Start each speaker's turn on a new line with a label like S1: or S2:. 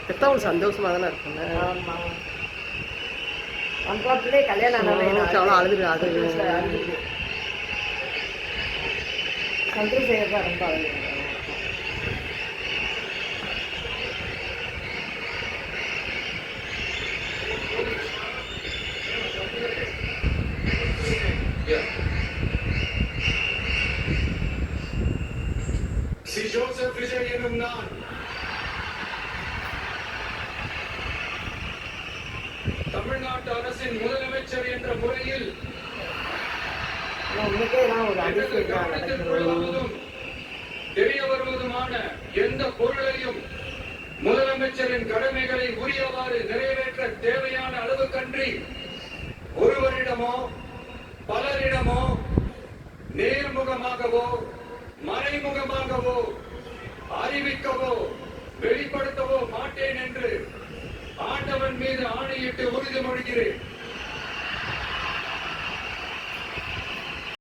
S1: பெத்தா ஒரு சந்தோஷமா தானே இருக்குங்க.
S2: ஆமாம், வந்தாப்புலே கல்யாணம்
S1: அவ்வளோ அழுதுரு அது
S2: அழுது சந்திரசேகர் தான் ரொம்ப அழுது.
S3: ஜோசப் விஜய் எனும் நான் தமிழ்நாட்டு அரசின் முதலமைச்சர் என்ற முறையில் தெரிய வருவதுமான எந்த பொருளையும் முதலமைச்சரின் கடமைகளை உரியவாறு நிறைவேற்ற தேவையான அளவுக்கன்றி ஒருவரிடமோ பலரிடமோ நேர்முகமாகவோ மறைமுகமாகவோ அறிவிக்கவோ வெளிப்படுத்தவோ மாட்டேன் என்று ஆண்டவன் மீது ஆணையிட்டு உறுதிமொழிகிறேன்.